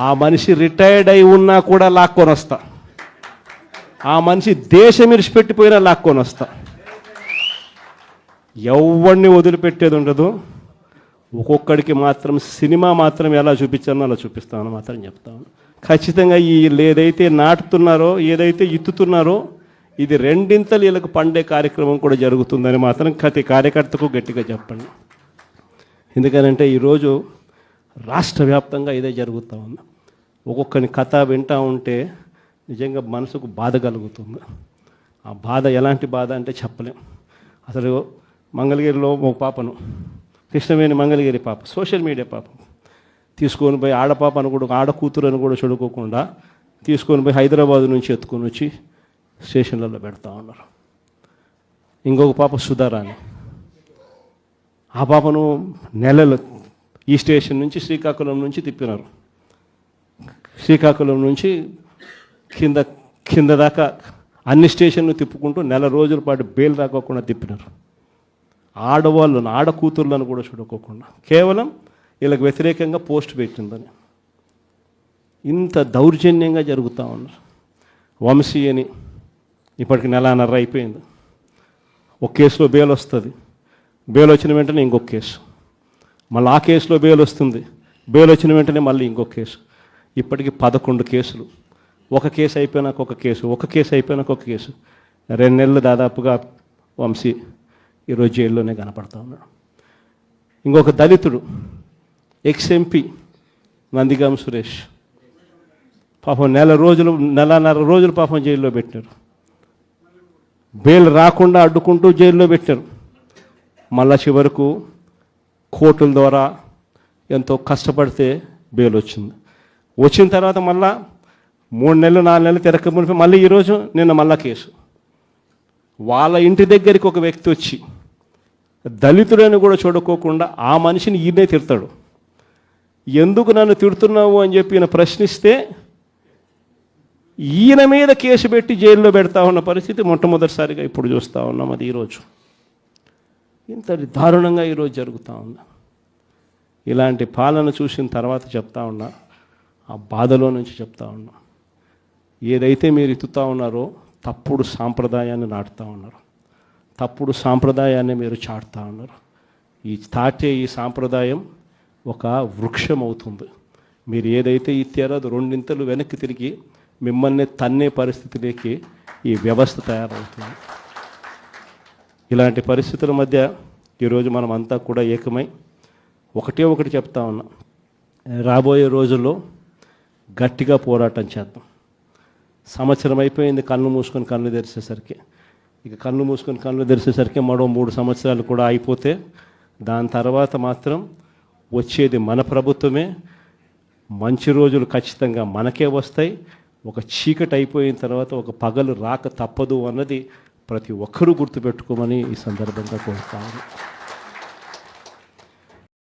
ఆ మనిషి రిటైర్డ్ అయి ఉన్నా కూడా లాక్కొని వస్తా. ఆ మనిషి దేశం విడిచిపెట్టిపోయినా లాక్కొని వస్తా. ఎవరిని వదిలిపెట్టేది ఉండదు. ఒక్కొక్కడికి మాత్రం సినిమా మాత్రం ఎలా చూపించానో అలా చూపిస్తామని మాత్రం చెప్తాను. ఖచ్చితంగా వీళ్ళు ఏదైతే నాటుతున్నారో, ఏదైతే ఇత్తుతున్నారో, ఇది రెండింతలు వీళ్ళకు పండే కార్యక్రమం కూడా జరుగుతుందని మాత్రం ప్రతి కార్యకర్తకు గట్టిగా చెప్పండి. ఎందుకనంటే ఈరోజు రాష్ట్ర వ్యాప్తంగా ఇదే జరుగుతూ ఉంది. ఒక్కొక్కని కథ వింటూ ఉంటే నిజంగా మనసుకు బాధ కలుగుతుంది. ఆ బాధ ఎలాంటి బాధ అంటే చెప్పలేం. అసలు మంగళగిరిలో ఒక పాపను, కృష్ణవేణి మంగళగిరి పాప, సోషల్ మీడియా పాప తీసుకొని పోయి, ఆడపాపను కూడా, ఆడ కూతురని కూడా చూడుకోకుండా తీసుకొని పోయి హైదరాబాద్ నుంచి ఎత్తుకొని వచ్చి స్టేషన్లలో పెడతా ఉన్నారు. ఇంకొక పాప సుధారాణి, ఆ పాపను నెలలు ఈ స్టేషన్ నుంచి శ్రీకాకుళం నుంచి తిప్పినారు. శ్రీకాకుళం నుంచి కింద దాకా అన్ని స్టేషన్లు తిప్పుకుంటూ నెల రోజుల పాటు బెయిల్ రాకోకుండా తిప్పినారు. ఆడవాళ్ళను, ఆడ కూతుర్లను కూడా చూడుకోకుండా కేవలం వీళ్ళకి వ్యతిరేకంగా పోస్ట్ పెట్టిందని ఇంత దౌర్జన్యంగా జరుగుతూ ఉన్నారు. వంశీ అని ఇప్పటికి నెలన్నర అయిపోయింది. ఒక కేసులో బెయిల్ వస్తుంది, బెయిల్ వచ్చిన వెంటనే ఇంకొక కేసు, మళ్ళీ ఆ కేసులో బెయిల్ వస్తుంది, బెయిల్ వచ్చిన వెంటనే మళ్ళీ ఇంకొక కేసు. ఇప్పటికి 11 కేసులు. ఒక కేసు అయిపోయినాక ఒక కేసు, ఒక కేసు అయిపోయినాక ఒక కేసు. 2 నెలలు దాదాపుగా వంశీ ఈరోజు జైల్లోనే కనపడతా ఉన్నాడు. ఇంకొక దళితుడు ఎక్స్ఎంపీ నందిగాం సురేష్ పాపం నెలన్నర రోజులు పాపం జైల్లో పెట్టారు. బెయిల్ రాకుండా అడ్డుకుంటూ జైల్లో పెట్టారు. మళ్ళా చివరకు కోర్టుల ద్వారా ఎంతో కష్టపడితే బెయిల్ వచ్చింది. వచ్చిన తర్వాత మళ్ళా 3 నెలలు 4 నెలలు తిరగకపోతే మళ్ళీ ఈరోజు నిన్న మళ్ళా కేసు. వాళ్ళ ఇంటి దగ్గరికి ఒక వ్యక్తి వచ్చి దళితుడని కూడా చూడుకోకుండా ఆ మనిషిని ఈయనే తిడతాడు. ఎందుకు నన్ను తిడుతున్నావు అని చెప్పి ఈయన ప్రశ్నిస్తే ఈయన మీద కేసు పెట్టి జైల్లో పెడతా ఉన్న పరిస్థితి మొట్టమొదటిసారిగా ఇప్పుడు చూస్తూ ఉన్నాం. అది ఈరోజు ఇంత దారుణంగా ఈరోజు జరుగుతూ ఉంది. ఇలాంటి పాలన చూసిన తర్వాత చెప్తా ఉన్నా, ఆ బాధలో నుంచి చెప్తా ఉన్నా, ఏదైతే మీరు ఎత్తుతా ఉన్నారో తప్పుడు సాంప్రదాయాన్ని నాటుతూ ఉన్నారు, తప్పుడు సాంప్రదాయాన్ని మీరు చాటుతూ ఉన్నారు. ఈ సాంప్రదాయం ఒక వృక్షం అవుతుంది. మీరు ఏదైతే ఇచ్చారో అది 2 ఇంతలు వెనక్కి తిరిగి మిమ్మల్ని తన్నే పరిస్థితిలోకి ఈ వ్యవస్థ తయారవుతుంది. ఇలాంటి పరిస్థితుల మధ్య ఈరోజు మనం అంతా కూడా ఏకమై ఒకటి చెప్తా ఉన్నాం. రాబోయే రోజుల్లో గట్టిగా పోరాటం చేద్దాం. సంవత్సరం అయిపోయింది కళ్ళు మూసుకొని కళ్ళు తెరిచేసరికి. ఇక కళ్ళు మూసుకొని కళ్ళు తెరిచేసరికి మరో 3 సంవత్సరాలు కూడా అయిపోతే దాని తర్వాత మాత్రం వచ్చేది మన ప్రభుత్వమే. మంచి రోజులు ఖచ్చితంగా మనకే వస్తాయి. ఒక చీకటి అయిపోయిన తర్వాత ఒక పగలు రాక తప్పదు అన్నది ప్రతి ఒక్కరూ గుర్తుపెట్టుకోమని ఈ సందర్భంగా కోరుతాను.